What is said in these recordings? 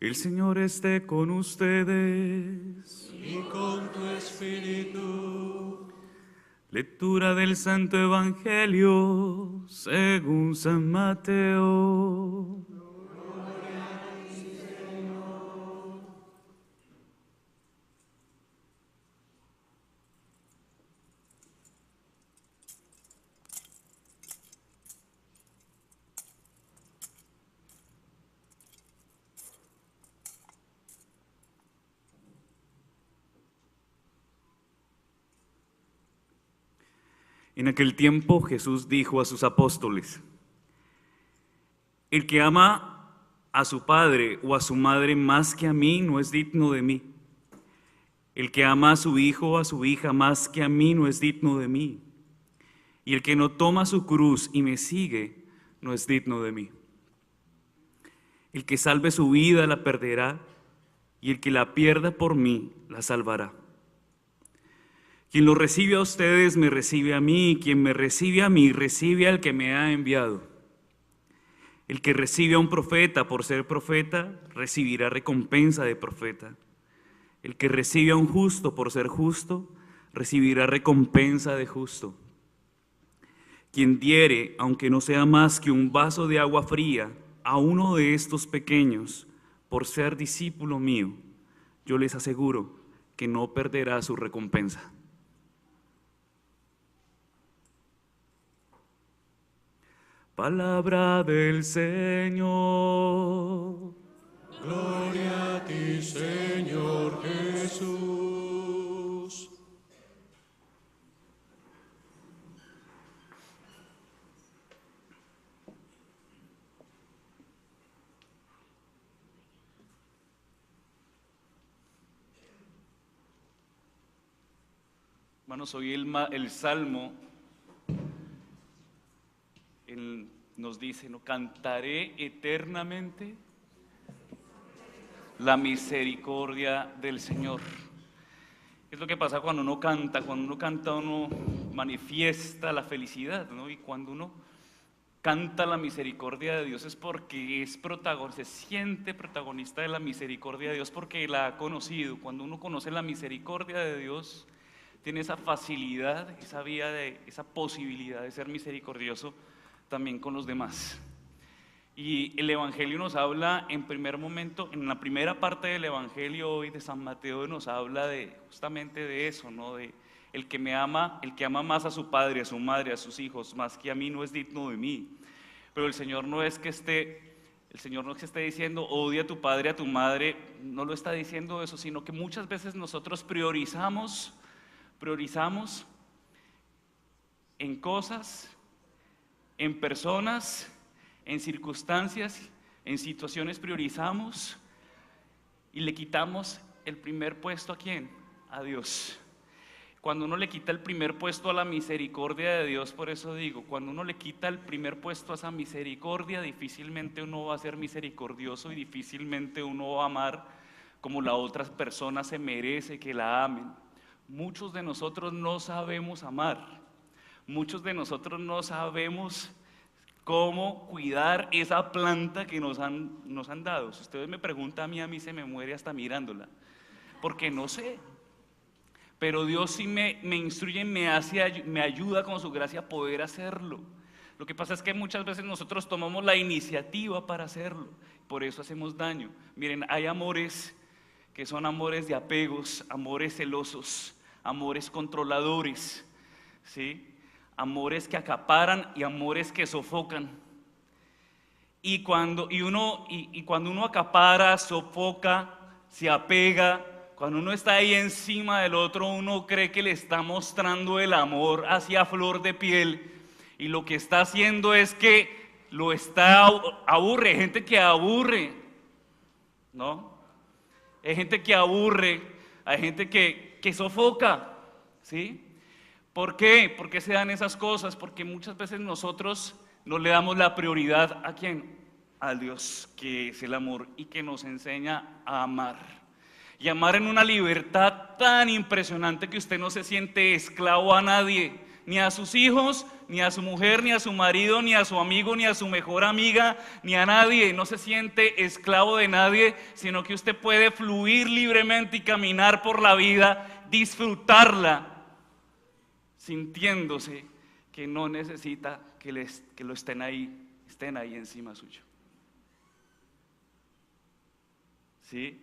El Señor esté con ustedes. Y con tu espíritu. Lectura del Santo Evangelio según San Mateo. En aquel tiempo Jesús dijo a sus apóstoles: el que ama a su padre o a su madre más que a mí no es digno de mí. El que ama a su hijo o a su hija más que a mí no es digno de mí. Y el que no toma su cruz y me sigue no es digno de mí. El que salve su vida la perderá, y el que la pierda por mí la salvará. Quien lo recibe a ustedes me recibe a mí, y quien me recibe a mí recibe al que me ha enviado. El que recibe a un profeta por ser profeta recibirá recompensa de profeta. El que recibe a un justo por ser justo recibirá recompensa de justo. Quien diere, aunque no sea más que un vaso de agua fría, a uno de estos pequeños por ser discípulo mío, yo les aseguro que no perderá su recompensa. Palabra del Señor. Gloria a ti, Señor Jesús. Hermanos, hoy el Salmo nos dice: no cantaré eternamente la misericordia del Señor. ¿Qué es lo que pasa cuando uno canta? Cuando uno canta, uno manifiesta la felicidad, ¿no? Y cuando uno canta la misericordia de Dios es porque es protagonista, se siente protagonista de la misericordia de Dios porque la ha conocido. Cuando uno conoce la misericordia de Dios, tiene esa facilidad, esa posibilidad de ser misericordioso también con los demás. Y el Evangelio nos habla en primer momento, en la primera parte del Evangelio hoy de San Mateo, nos habla justamente de eso, ¿no? De el que ama más a su padre, a su madre, a sus hijos, más que a mí, no es digno de mí. Pero el Señor no es que esté diciendo odia a tu padre, a tu madre, no lo está diciendo eso, sino que muchas veces nosotros priorizamos en cosas, en personas, en circunstancias, en situaciones, priorizamos y le quitamos el primer puesto ¿a quién? A Dios. Cuando uno le quita el primer puesto a la misericordia de Dios, por eso digo, cuando uno le quita el primer puesto a esa misericordia, difícilmente uno va a ser misericordioso y difícilmente uno va a amar como la otra persona se merece que la amen. Muchos de nosotros no sabemos amar, muchos de nosotros no sabemos cómo cuidar esa planta que nos han dado. Si ustedes me preguntan a mí se me muere hasta mirándola, porque no sé. Pero Dios sí me instruye, me ayuda con su gracia a poder hacerlo. Lo que pasa es que muchas veces nosotros tomamos la iniciativa para hacerlo, por eso hacemos daño. Miren, hay amores que son amores de apegos, amores celosos, amores controladores, ¿sí? Amores que acaparan y amores que sofocan. Y cuando uno acapara, sofoca, se apega, cuando uno está ahí encima del otro, uno cree que le está mostrando el amor hacia flor de piel, y lo que está haciendo es que aburre. Hay gente que aburre, ¿no? Hay gente que aburre, hay gente que sofoca, ¿sí? ¿Por qué? ¿Por qué se dan esas cosas? Porque muchas veces nosotros no le damos la prioridad ¿a quién? A Dios, que es el amor y que nos enseña a amar. Y amar en una libertad tan impresionante que usted no se siente esclavo a nadie, ni a sus hijos, ni a su mujer, ni a su marido, ni a su amigo, ni a su mejor amiga, ni a nadie. No se siente esclavo de nadie, sino que usted puede fluir libremente y caminar por la vida, disfrutarla, sintiéndose que no necesita que lo estén ahí encima suyo. ¿Sí?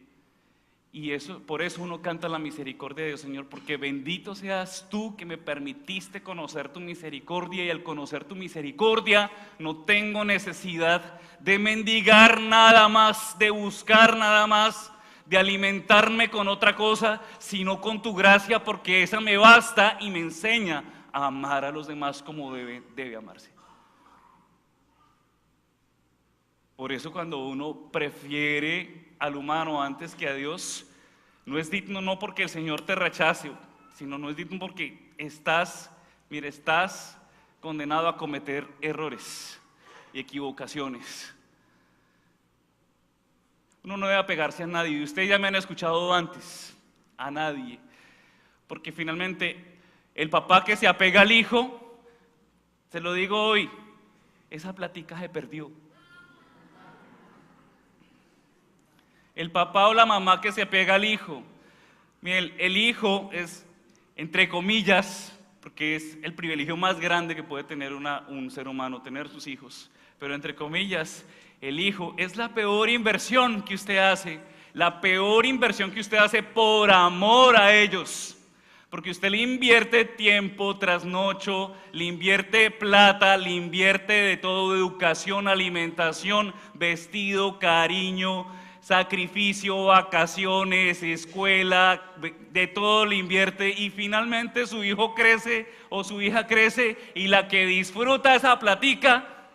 Y por eso uno canta la misericordia de Dios, Señor, porque bendito seas tú que me permitiste conocer tu misericordia, y al conocer tu misericordia no tengo necesidad de mendigar nada más, de buscar nada más, de alimentarme con otra cosa, sino con tu gracia, porque esa me basta y me enseña a amar a los demás como debe amarse. Por eso cuando uno prefiere al humano antes que a Dios, no es digno, no porque el Señor te rechace, sino no es digno porque estás condenado a cometer errores y equivocaciones. Uno no debe apegarse a nadie, y ustedes ya me han escuchado antes, a nadie, porque finalmente el papá que se apega al hijo, se lo digo hoy, esa plática se perdió. El papá o la mamá que se apega al hijo. Miren, el hijo es, entre comillas, porque es el privilegio más grande que puede tener un ser humano, tener sus hijos. Pero entre comillas, el hijo es la peor inversión que usted hace, la peor inversión que usted hace por amor a ellos. Porque usted le invierte tiempo, trasnocho, le invierte plata, le invierte de todo, educación, alimentación, vestido, cariño, sacrificio, vacaciones, escuela, de todo le invierte, y finalmente su hijo crece o su hija crece, y la que disfruta esa platica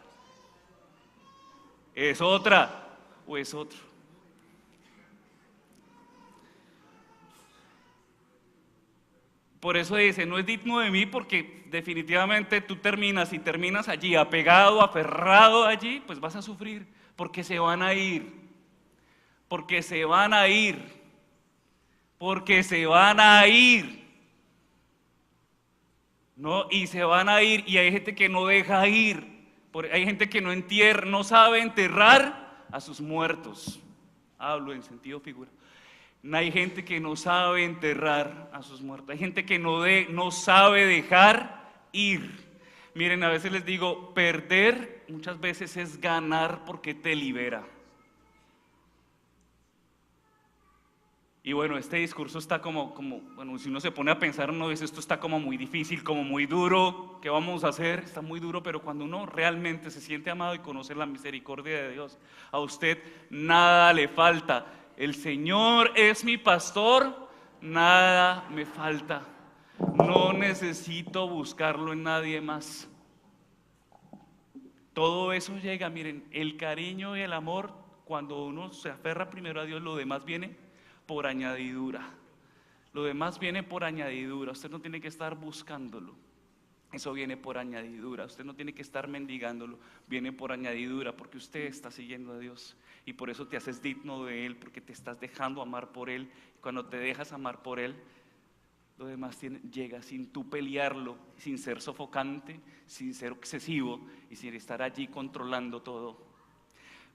es otra o es otro. Por eso dice, no es digno de mí, porque definitivamente tú terminas allí apegado, aferrado allí, pues vas a sufrir, porque se van a ir. Porque se van a ir, porque se van a ir, ¿no? Y se van a ir, y hay gente que no deja ir, hay gente que no sabe enterrar a sus muertos. Hablo en sentido figura. Hay gente que no sabe enterrar a sus muertos, hay gente que no sabe dejar ir. Miren, a veces les digo, perder muchas veces es ganar, porque te libera. Y bueno, este discurso está bueno, si uno se pone a pensar, uno dice, esto está como muy difícil, como muy duro, ¿qué vamos a hacer? Está muy duro, pero cuando uno realmente se siente amado y conoce la misericordia de Dios, a usted nada le falta. El Señor es mi pastor, nada me falta. No necesito buscarlo en nadie más. Todo eso llega, miren, el cariño y el amor, cuando uno se aferra primero a Dios, lo demás viene por añadidura. Lo demás viene por añadidura. Usted no tiene que estar buscándolo. Eso viene por añadidura. Usted no tiene que estar mendigándolo. Viene por añadidura, porque usted está siguiendo a Dios. Y por eso te haces digno de Él, porque te estás dejando amar por Él. Cuando te dejas amar por Él, lo demás llega sin tú pelearlo, sin ser sofocante, sin ser excesivo y sin estar allí controlando todo.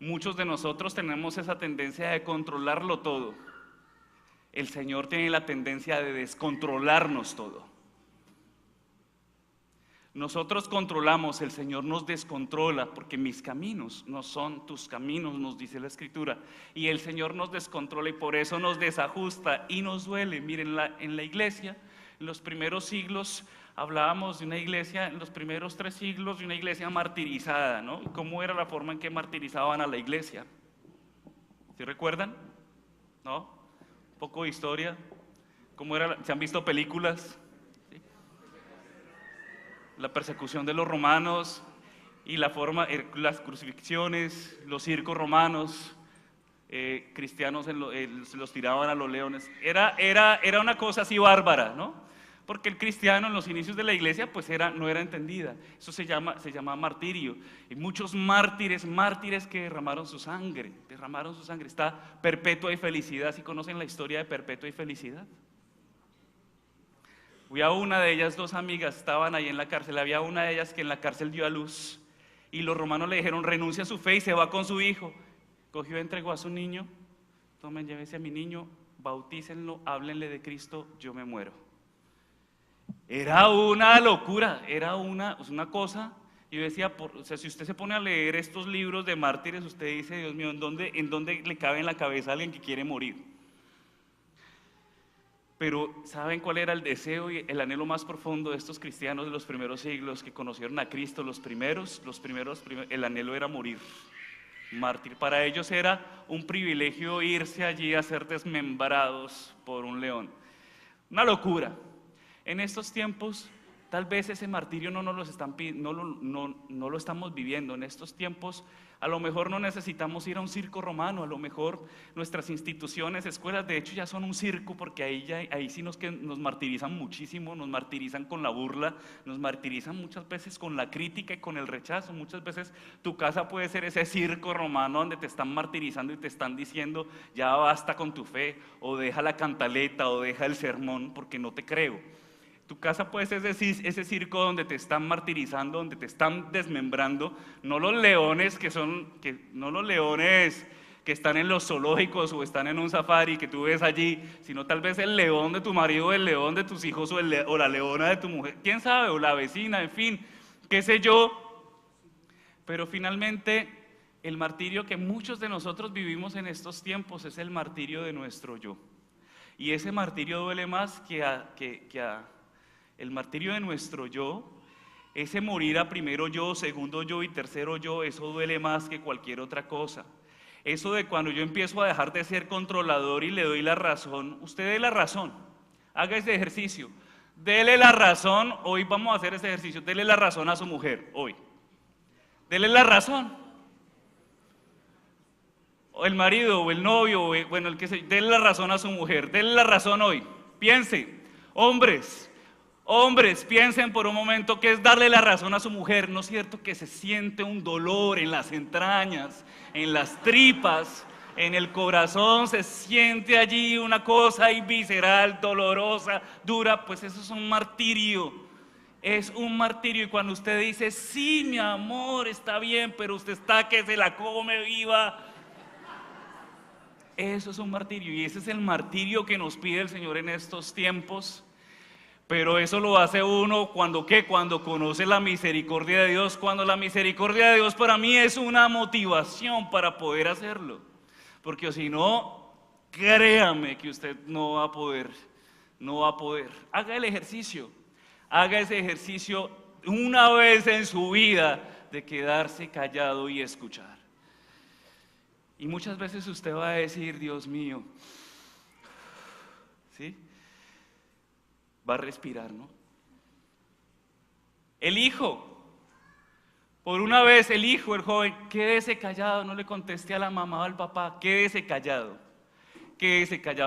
Muchos de nosotros tenemos esa tendencia de controlarlo todo. El Señor tiene la tendencia de descontrolarnos todo. Nosotros controlamos, el Señor nos descontrola, porque mis caminos no son tus caminos, nos dice la Escritura. Y el Señor nos descontrola, y por eso nos desajusta y nos duele. Miren, en la iglesia, en los primeros siglos, hablábamos de una iglesia, en los primeros 3 siglos, de una iglesia martirizada, ¿no? ¿Cómo era la forma en que martirizaban a la iglesia? ¿Sí recuerdan? ¿No? Un poco de historia. ¿Cómo era? ¿Se han visto películas? ¿Sí? La persecución de los romanos y la forma, las crucifixiones, los circos romanos, cristianos se los tiraban a los leones. Era una cosa así bárbara, ¿no? Porque el cristiano en los inicios de la iglesia pues no era entendida. Eso se llama martirio. Y muchos mártires que derramaron su sangre. Está Perpetua y Felicidad. ¿Sí conocen la historia de Perpetua y Felicidad? Fui a una de ellas, 2 amigas estaban ahí en la cárcel, había una de ellas que en la cárcel dio a luz y los romanos le dijeron renuncia a su fe y se va con su hijo. Cogió, entregó a su niño, tomen, llévese a mi niño, bautícenlo, háblenle de Cristo, yo me muero. Era una locura, era una cosa. Yo decía, o sea, si usted se pone a leer estos libros de mártires, usted dice, Dios mío, ¿en dónde le cabe en la cabeza a alguien que quiere morir? Pero ¿saben cuál era el deseo y el anhelo más profundo de estos cristianos de los primeros siglos que conocieron a Cristo? Los primeros, el anhelo era morir, mártir. Para ellos era un privilegio irse allí a ser desmembrados por un león. Una locura. En estos tiempos, tal vez ese martirio no lo estamos viviendo. En estos tiempos, a lo mejor no necesitamos ir a un circo romano, a lo mejor nuestras instituciones, escuelas, de hecho ya son un circo, porque ahí sí nos martirizan muchísimo, nos martirizan con la burla, nos martirizan muchas veces con la crítica y con el rechazo. Muchas veces tu casa puede ser ese circo romano donde te están martirizando y te están diciendo, ya basta con tu fe, o deja la cantaleta, o deja el sermón, porque no te creo. Tu casa puede ser ese circo donde te están martirizando, donde te están desmembrando, no los leones que están en los zoológicos o están en un safari que tú ves allí, sino tal vez el león de tu marido, el león de tus hijos o la leona de tu mujer, quién sabe, o la vecina, en fin, qué sé yo. Pero finalmente el martirio que muchos de nosotros vivimos en estos tiempos es el martirio de nuestro yo. Y ese martirio duele más el martirio de nuestro yo, ese morir a primero yo, segundo yo y tercero yo, eso duele más que cualquier otra cosa. Eso de cuando yo empiezo a dejar de ser controlador y le doy la razón, usted dé la razón, haga ese ejercicio, dele la razón, hoy vamos a hacer ese ejercicio, dele la razón a su mujer, hoy, dele la razón, o el marido, o el novio, bueno, el que sea, dele la razón a su mujer, dele la razón hoy, piense, hombres, piensen por un momento qué es darle la razón a su mujer. ¿No es cierto que se siente un dolor en las entrañas, en las tripas, en el corazón? Se siente allí una cosa ahí visceral, dolorosa, dura. Pues eso es un martirio. Es un martirio. Y cuando usted dice, sí, mi amor, está bien, pero usted está que se la come viva, eso es un martirio. Y ese es el martirio que nos pide el Señor en estos tiempos. Pero eso lo hace uno cuando conoce la misericordia de Dios, cuando la misericordia de Dios para mí es una motivación para poder hacerlo. Porque si no, créame que usted no va a poder. Haga el ejercicio, haga ese ejercicio una vez en su vida de quedarse callado y escuchar. Y muchas veces usted va a decir, Dios mío, ¿sí? Va a respirar, ¿no? El hijo, por una vez el hijo, el joven, quédese callado, no le conteste a la mamá o al papá, quédese callado.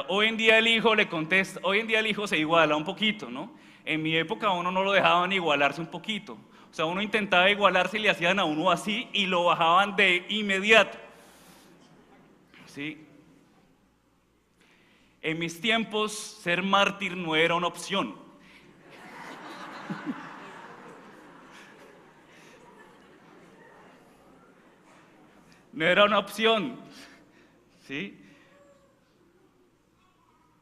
Hoy en día el hijo le contesta, hoy en día el hijo se iguala un poquito, ¿no? En mi época a uno no lo dejaban igualarse un poquito, o sea, uno intentaba igualarse y le hacían a uno así y lo bajaban de inmediato, ¿sí? En mis tiempos, ser mártir no era una opción. No era una opción, ¿sí?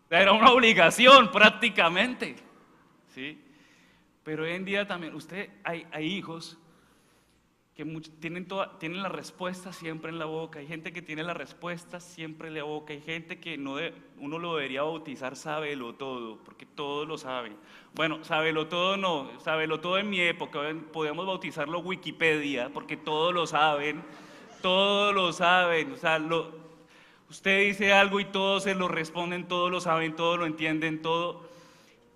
Era una obligación prácticamente, ¿sí? Pero hoy en día también, hay hijos que tienen la respuesta siempre en la boca, hay gente que tiene la respuesta siempre en la boca, hay gente que uno lo debería bautizar sábelo todo, porque todos lo saben. Bueno, sábelo todo no, sábelo todo en mi época, podemos bautizarlo Wikipedia, porque todos lo saben, o sea, usted dice algo y todos se lo responden, todos lo saben, todos lo entienden, todo.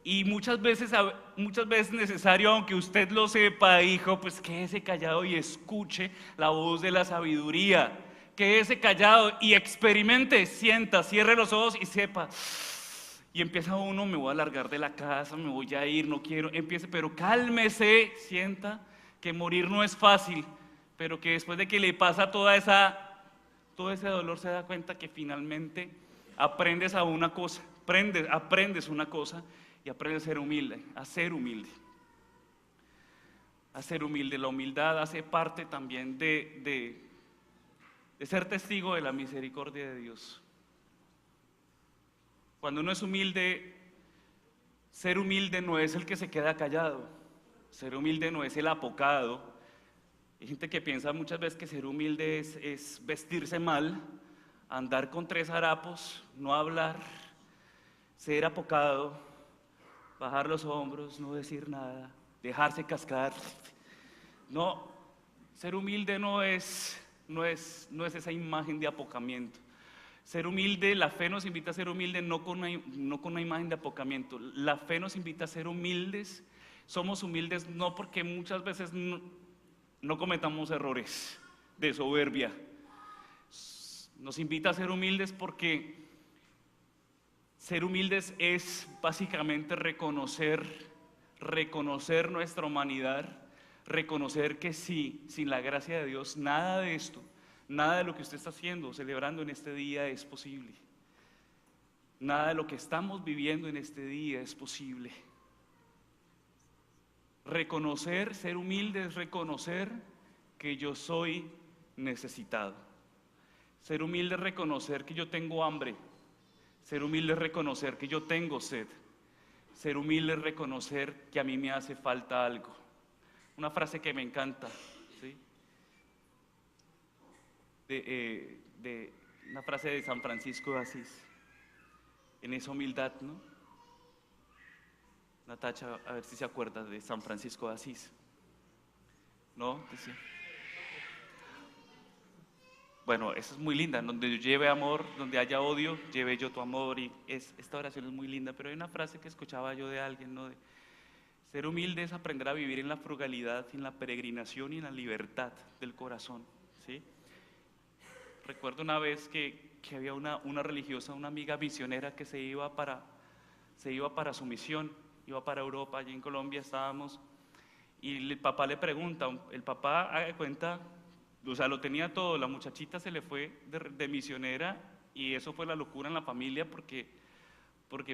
Y muchas veces es necesario, aunque usted lo sepa, hijo, pues quédese callado y escuche la voz de la sabiduría. Quédese callado y experimente, sienta, cierre los ojos y sepa. Y empieza uno, me voy a largar de la casa, me voy a ir, no quiero, pero cálmese, sienta que morir no es fácil, pero que después de que le pasa todo ese dolor se da cuenta que finalmente aprendes una cosa, y aprende a ser humilde, a ser humilde. A ser humilde. La humildad hace parte también de ser testigo de la misericordia de Dios. Cuando uno es humilde, ser humilde no es el que se queda callado, ser humilde no es el apocado. Hay gente que piensa muchas veces que ser humilde es vestirse mal, andar con 3 harapos, no hablar, ser apocado, bajar los hombros, no decir nada, dejarse cascar. No, ser humilde no es esa imagen de apocamiento. Ser humilde, la fe nos invita a ser humildes no con una imagen de apocamiento. La fe nos invita a ser humildes. Somos humildes no porque muchas veces no cometamos errores de soberbia. Nos invita a ser humildes porque ser humildes es básicamente reconocer nuestra humanidad, reconocer que sí, sin la gracia de Dios, nada de esto, nada de lo que usted está haciendo, celebrando en este día es posible. Nada de lo que estamos viviendo en este día es posible. Reconocer, ser humilde es reconocer que yo soy necesitado. Ser humilde es reconocer que yo tengo hambre. Ser humilde es reconocer que yo tengo sed. Ser humilde es reconocer que a mí me hace falta algo. Una frase que me encanta, ¿sí? Una frase de San Francisco de Asís, en esa humildad, ¿no? Natacha, a ver si se acuerda de San Francisco de Asís, ¿no? Dice, bueno, esa es muy linda, donde yo lleve amor, donde haya odio, lleve yo tu amor, y esta oración es muy linda, pero hay una frase que escuchaba yo de alguien, ¿no? Ser humilde es aprender a vivir en la frugalidad, en la peregrinación y en la libertad del corazón, ¿sí? Recuerdo una vez que había una religiosa, una amiga misionera que se iba para su misión, iba para Europa. Allí en Colombia estábamos, y el papá le pregunta, el papá, haga de cuenta, o sea, lo tenía todo, la muchachita se le fue de misionera, y eso fue la locura en la familia, porque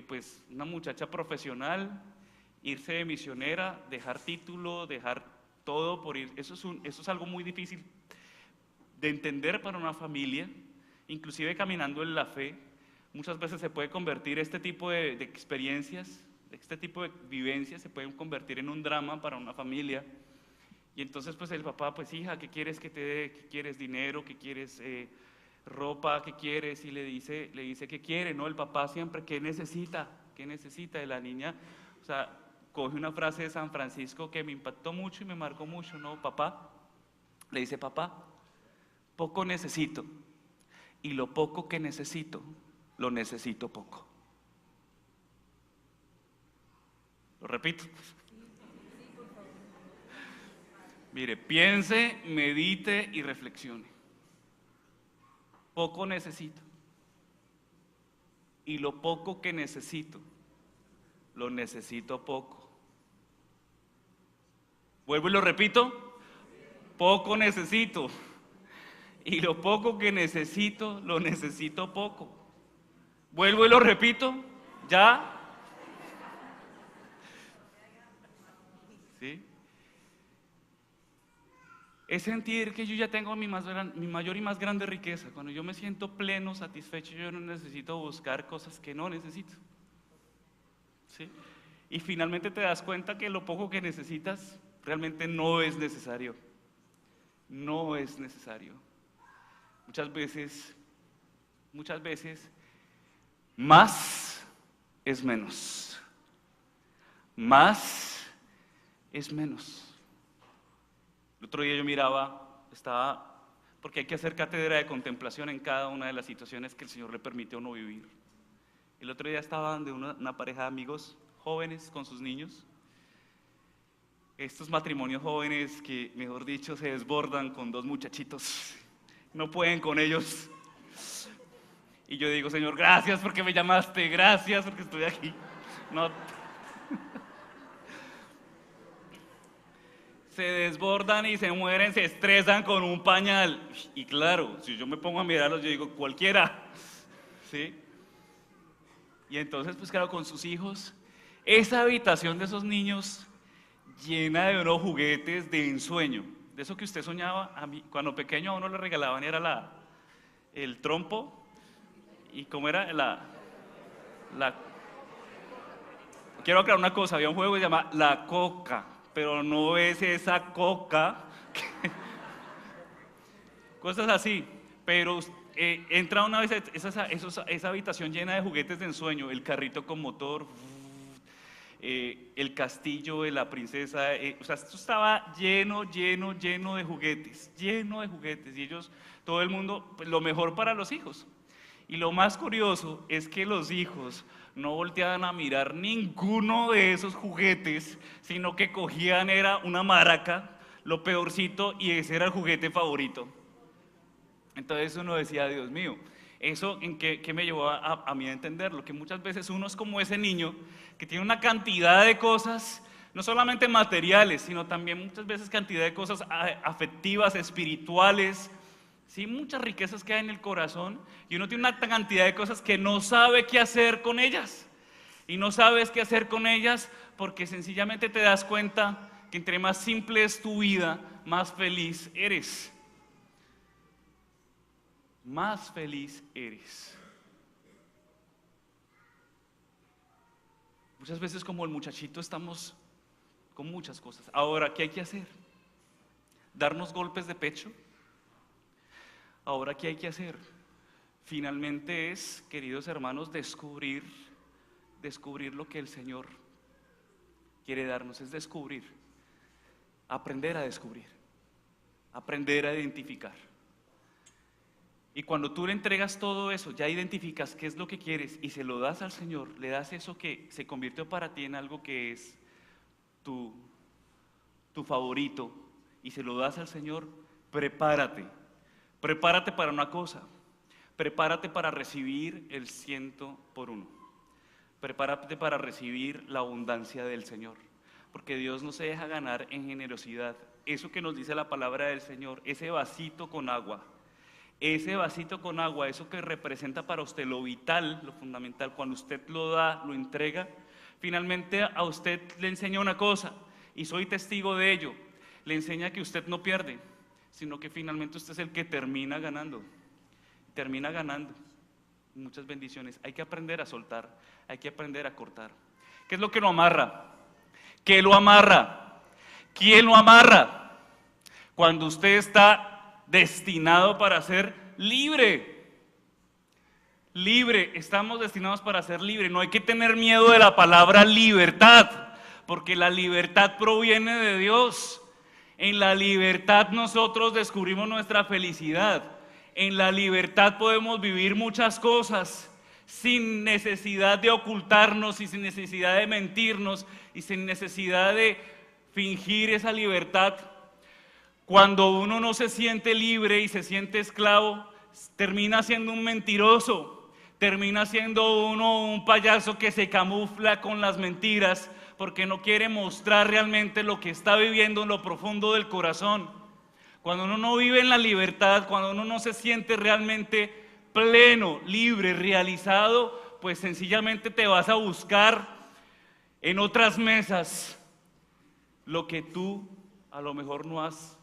pues una muchacha profesional, irse de misionera, dejar título, dejar todo por ir, eso es algo muy difícil de entender para una familia, inclusive caminando en la fe. Muchas veces se puede convertir este tipo de experiencias, este tipo de vivencias se pueden convertir en un drama para una familia. Y entonces pues el papá, pues hija, ¿qué quieres que te dé? ¿Qué quieres? ¿Dinero? ¿Qué quieres? ¿Ropa? ¿Qué quieres? Y le dice ¿qué quiere? ¿No? El papá siempre, ¿qué necesita? ¿Qué necesita de la niña? O sea, coge una frase de San Francisco que me impactó mucho y me marcó mucho, ¿no? Papá, le dice, papá, poco necesito, y lo poco que necesito, lo necesito poco. Lo repito. Mire, piense, medite y reflexione. Poco necesito, y lo poco que necesito, lo necesito poco. Vuelvo y lo repito, poco necesito, y lo poco que necesito, lo necesito poco. Vuelvo y lo repito, ¿ya? ¿Sí? Es sentir que yo ya tengo mi mayor y más grande riqueza. Cuando yo me siento pleno, satisfecho, yo no necesito buscar cosas que no necesito. ¿Sí? Y finalmente te das cuenta que lo poco que necesitas realmente no es necesario. No es necesario. Muchas veces, más es menos. Más es menos. El otro día yo miraba, porque hay que hacer cátedra de contemplación en cada una de las situaciones que el Señor le permite a uno vivir. El otro día estaba de una pareja de amigos jóvenes con sus niños. Estos matrimonios jóvenes que, mejor dicho, se desbordan con 2 muchachitos. No pueden con ellos. Y yo digo, Señor, gracias porque me llamaste, gracias porque estoy aquí. No. Se desbordan y se mueren, se estresan con un pañal. Y claro, si yo me pongo a mirarlos, yo digo, cualquiera. ¿Sí? Y entonces, pues claro, con sus hijos, Esa habitación de esos niños llena de unos juguetes de ensueño, de eso que usted soñaba. A mí, cuando pequeño a uno le regalaban era el trompo, y cómo era la quiero aclarar una cosa, había un juego que se llama La Coca, pero no es esa coca, cosas así, pero entra una vez esa habitación llena de juguetes de ensueño, el carrito con motor, el castillo de la princesa, o sea, esto estaba lleno de juguetes, y ellos, todo el mundo, pues, lo mejor para los hijos. Y lo más curioso es que los hijos no volteaban a mirar ninguno de esos juguetes, sino que cogían era una maraca, lo peorcito, y ese era el juguete favorito. Entonces uno decía, Dios mío, ¿eso en qué me llevó a mí a entenderlo? Que muchas veces uno es como ese niño que tiene una cantidad de cosas, no solamente materiales, sino también muchas veces cantidad de cosas afectivas, espirituales, ¿sí? Muchas riquezas que hay en el corazón, y uno tiene una cantidad de cosas que no sabe qué hacer con ellas. Y no sabes qué hacer con ellas porque sencillamente te das cuenta que entre más simple es tu vida, más feliz eres. Más feliz eres. Muchas veces, como el muchachito, estamos con muchas cosas. Ahora, ¿qué hay que hacer? ¿Darnos golpes de pecho? Ahora, ¿qué hay que hacer? Finalmente es, queridos hermanos, descubrir lo que el Señor quiere darnos. Es descubrir, aprender a descubrir, aprender a identificar. Y cuando tú le entregas todo eso, ya identificas qué es lo que quieres y se lo das al Señor, le das eso que se convirtió para ti en algo que es tu favorito, y se lo das al Señor. Prepárate para una cosa, prepárate para recibir el 100 por 1, prepárate para recibir la abundancia del Señor, porque Dios no se deja ganar en generosidad. Eso que nos dice la palabra del Señor, ese vasito con agua, eso que representa para usted lo vital, lo fundamental, cuando usted lo da, lo entrega, finalmente a usted le enseña una cosa, y soy testigo de ello, le enseña que usted no pierde, sino que finalmente usted es el que termina ganando muchas bendiciones. Hay que aprender a soltar, hay que aprender a cortar. ¿Qué es lo que lo amarra? ¿Qué lo amarra? ¿Quién lo amarra? Cuando usted está destinado para ser libre. Libre, estamos destinados para ser libre. No hay que tener miedo de la palabra libertad, porque la libertad proviene de Dios. En la libertad nosotros descubrimos nuestra felicidad. En la libertad podemos vivir muchas cosas sin necesidad de ocultarnos y sin necesidad de mentirnos y sin necesidad de fingir esa libertad. Cuando uno no se siente libre y se siente esclavo, termina siendo un mentiroso, termina siendo uno un payaso que se camufla con las mentiras porque no quiere mostrar realmente lo que está viviendo en lo profundo del corazón. Cuando uno no vive en la libertad, cuando uno no se siente realmente pleno, libre, realizado, pues sencillamente te vas a buscar en otras mesas lo que tú a lo mejor no has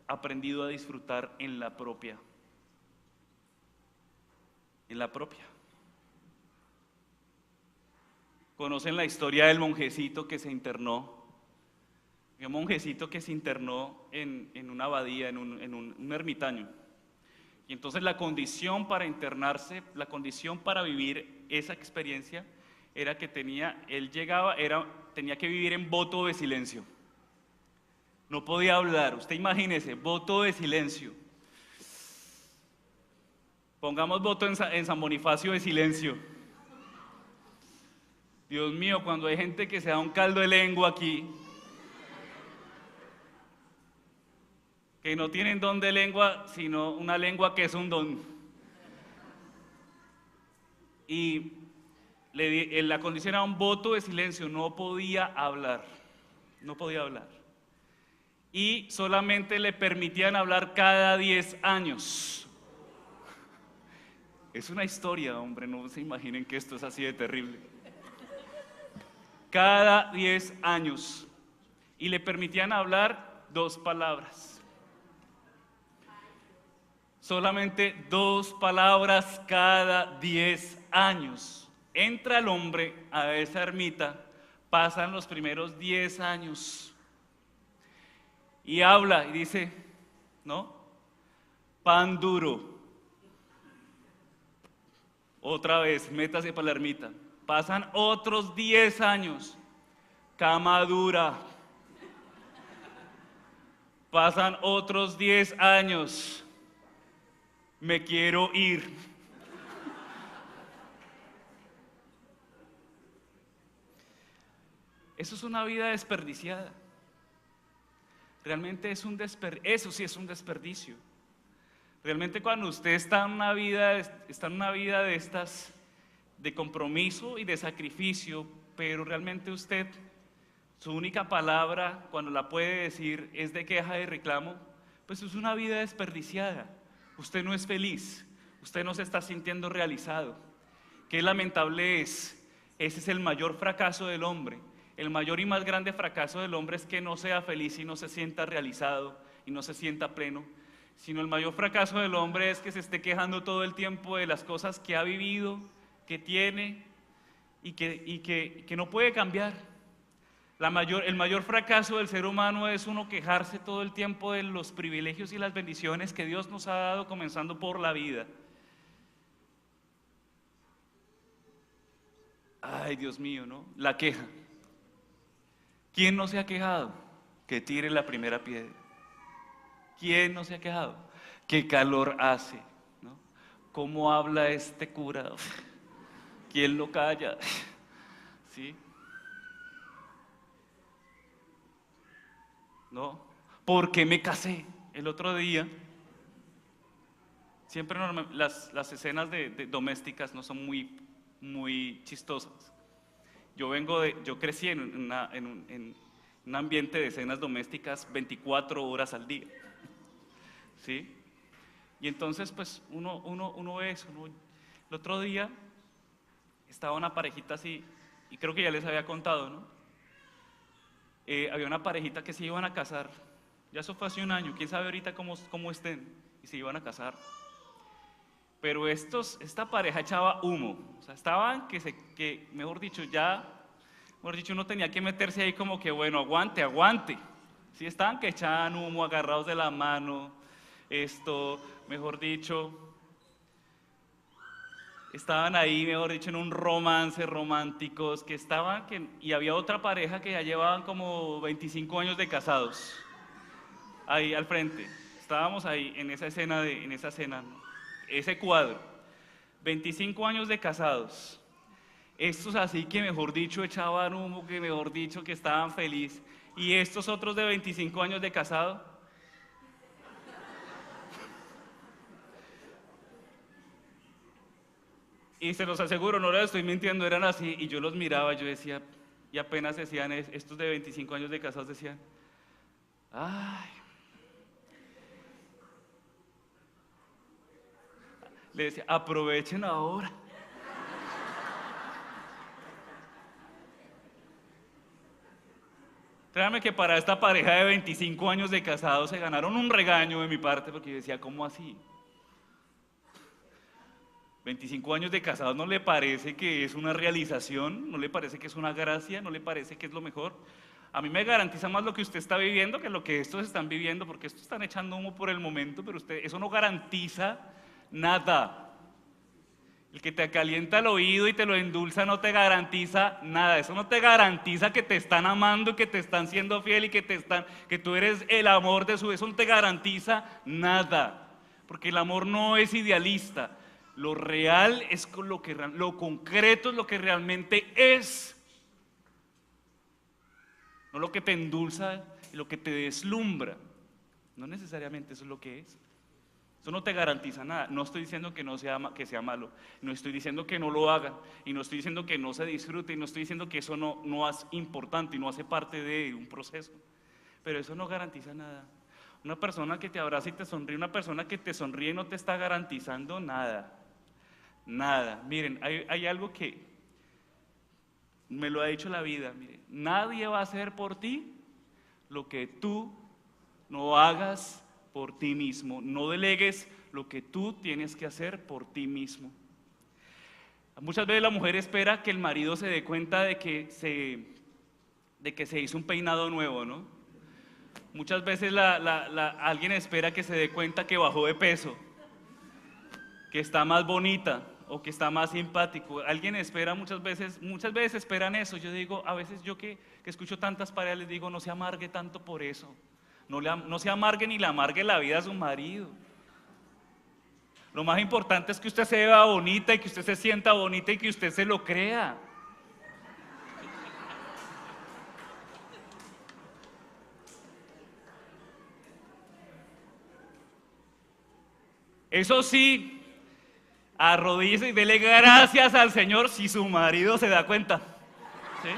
aprendido a disfrutar en la propia. ¿Conocen la historia del monjecito que se internó? Un monjecito que se internó en una abadía, en un ermitaño. Y entonces la condición para internarse, la condición para vivir esa experiencia era que tenía que vivir en voto de silencio. No podía hablar. Usted imagínese, voto de silencio. Pongamos voto en San Bonifacio de silencio. Dios mío, cuando hay gente que se da un caldo de lengua aquí, que no tienen don de lengua, sino una lengua que es un don. Y la condición era un voto de silencio, no podía hablar. Y solamente le permitían hablar cada 10 años. Es una historia, hombre, no se imaginen que esto es así de terrible. cada 10 años. Y le permitían hablar 2 palabras. Solamente 2 palabras cada 10 años. Entra el hombre a esa ermita, pasan los primeros 10 años y habla y dice, ¿no? Pan duro. Otra vez, métase para la ermita. Pasan otros 10 años, cama dura. Pasan otros 10 años, me quiero ir. Eso es una vida desperdiciada. Realmente es eso sí es un desperdicio. Realmente cuando usted está en una vida de estas, de compromiso y de sacrificio, pero realmente usted, su única palabra cuando la puede decir es de queja y reclamo, pues es una vida desperdiciada. Usted no es feliz, usted no se está sintiendo realizado. Qué lamentable es, ese es el mayor fracaso del hombre. El mayor y más grande fracaso del hombre es que no sea feliz y no se sienta realizado y no se sienta pleno, sino el mayor fracaso del hombre es que se esté quejando todo el tiempo de las cosas que ha vivido, que tiene y que no puede cambiar. El mayor fracaso del ser humano es uno quejarse todo el tiempo de los privilegios y las bendiciones que Dios nos ha dado, comenzando por la vida. Ay, Dios mío, ¿no? La queja. ¿Quién no se ha quejado? Que tire la primera piedra. ¿Quién no se ha quejado? ¿Qué calor hace? ¿No? ¿Cómo habla este cura? ¿Quién lo calla? ¿Sí? ¿No? ¿Por qué me casé? El otro día, siempre las escenas domésticas no son muy chistosas. Yo crecí en un ambiente de escenas domésticas 24 horas al día, ¿sí? Y entonces, pues, uno ve eso. El otro día estaba una parejita así, y creo que ya les había contado, ¿no? Había una parejita que se iban a casar, ya eso fue hace un año, quién sabe ahorita cómo estén, y se iban a casar. Pero esta pareja echaba humo, o sea, estaban mejor dicho, uno tenía que meterse ahí como que, bueno, aguante. Sí, estaban que echaban humo, agarrados de la mano, mejor dicho, estaban ahí, mejor dicho, en un romance románticos, y había otra pareja que ya llevaban como 25 años de casados, ahí al frente. Estábamos ahí en esa escena, ¿no? Ese cuadro, 25 años de casados, estos así que mejor dicho echaban humo, que mejor dicho que estaban felices, y estos otros de 25 años de casado, y se los aseguro, no les estoy mintiendo, eran así, y yo los miraba, yo decía, y apenas decían, estos de 25 años de casados decían, ay, le decía, aprovechen ahora. Créanme que para esta pareja de 25 años de casados se ganaron un regaño de mi parte, porque yo decía, ¿cómo así? 25 años de casados, ¿no le parece que es una realización? ¿No le parece que es una gracia? ¿No le parece que es lo mejor? A mí me garantiza más lo que usted está viviendo que lo que estos están viviendo, porque estos están echando humo por el momento, pero eso no garantiza nada. El que te calienta el oído y te lo endulza no te garantiza nada. Eso no te garantiza que te están amando, que te están siendo fiel y que tú eres el amor de eso no te garantiza nada. Porque el amor no es idealista. Lo real es lo concreto es lo que realmente es. No lo que te endulza y lo que te deslumbra. No necesariamente eso es lo que es. Eso no te garantiza nada. No estoy diciendo que sea malo, no estoy diciendo que no lo hagan, y no estoy diciendo que no se disfrute, y no estoy diciendo que eso no es importante y no hace parte de un proceso, pero eso no garantiza nada. Una persona que te abraza y te sonríe, una persona que te sonríe no te está garantizando nada. Miren, hay algo que me lo ha dicho la vida, mire, nadie va a hacer por ti lo que tú no hagas por ti mismo. No delegues lo que tú tienes que hacer por ti mismo. Muchas veces la mujer espera que el marido se dé cuenta de que se hizo un peinado nuevo, ¿no? Muchas veces alguien espera que se dé cuenta que bajó de peso, que está más bonita o que está más simpático. Alguien espera muchas veces esperan eso. Yo digo, a veces yo que escucho tantas parejas les digo, no se amargue tanto por eso. No se amargue ni le amargue la vida a su marido. Lo más importante es que usted se vea bonita y que usted se sienta bonita y que usted se lo crea. Eso sí, arrodíllese y dele gracias al Señor si su marido se da cuenta. ¿Sí?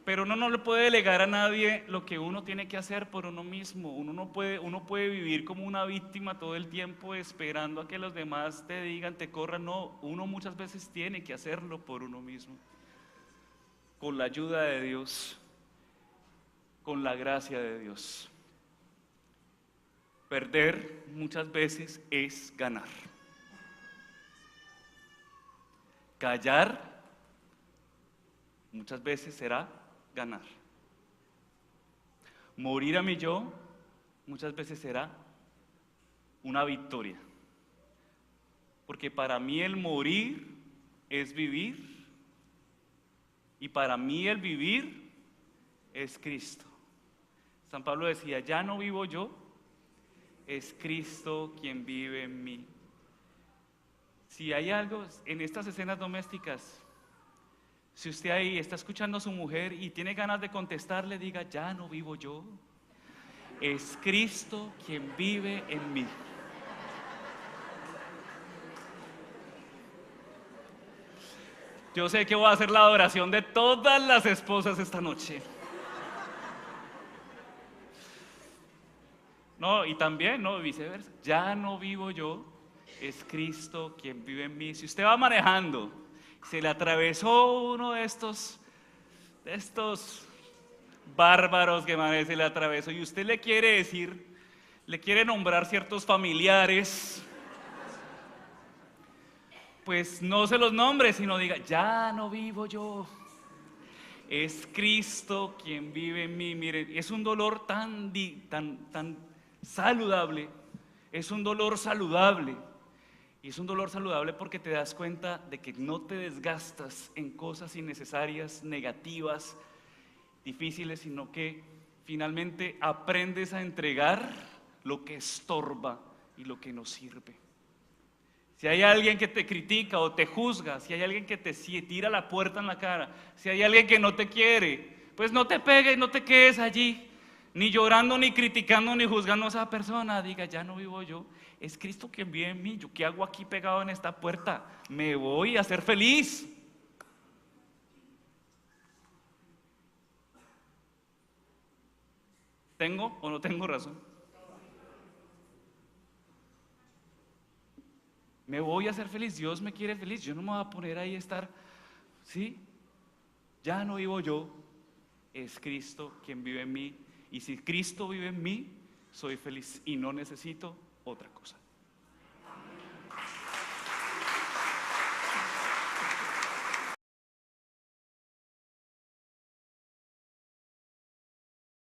Pero uno no le puede delegar a nadie lo que uno tiene que hacer por uno mismo. Uno puede vivir como una víctima todo el tiempo esperando a que los demás te digan, te corran. No, uno muchas veces tiene que hacerlo por uno mismo. Con la ayuda de Dios, con la gracia de Dios. Perder muchas veces es ganar. Callar muchas veces será ganar. Morir a mi yo muchas veces será una victoria. Porque para mí el morir es vivir y para mí el vivir es Cristo. San Pablo decía, ya no vivo yo, es Cristo quien vive en mí. Si hay algo en estas escenas domésticas, si usted ahí está escuchando a su mujer y tiene ganas de contestarle, diga, ya no vivo yo, es Cristo quien vive en mí. Yo sé que voy a hacer la adoración de todas las esposas esta noche. No, y también, no, viceversa. Ya no vivo yo, es Cristo quien vive en mí. Si usted va manejando, se le atravesó uno de estos bárbaros que se le atravesó y usted le quiere decir, le quiere nombrar ciertos familiares, pues no se los nombre, sino diga, ya no vivo yo, es Cristo quien vive en mí. Miren, es un dolor tan saludable, es un dolor saludable. Y es un dolor saludable porque te das cuenta de que no te desgastas en cosas innecesarias, negativas, difíciles, sino que finalmente aprendes a entregar lo que estorba y lo que no sirve. Si hay alguien que te critica o te juzga, si hay alguien que te tira la puerta en la cara, si hay alguien que no te quiere, pues no te pegues, no te quedes allí, ni llorando, ni criticando, ni juzgando a esa persona. Diga, ya no vivo yo, es Cristo quien vive en mí. ¿Yo qué hago aquí pegado en esta puerta? Me voy a ser feliz. ¿Tengo o no tengo razón? Me voy a ser feliz, Dios me quiere feliz. Yo no me voy a poner ahí a estar, ¿sí? Ya no vivo yo, es Cristo quien vive en mí. Y si Cristo vive en mí, soy feliz y no necesito otra cosa.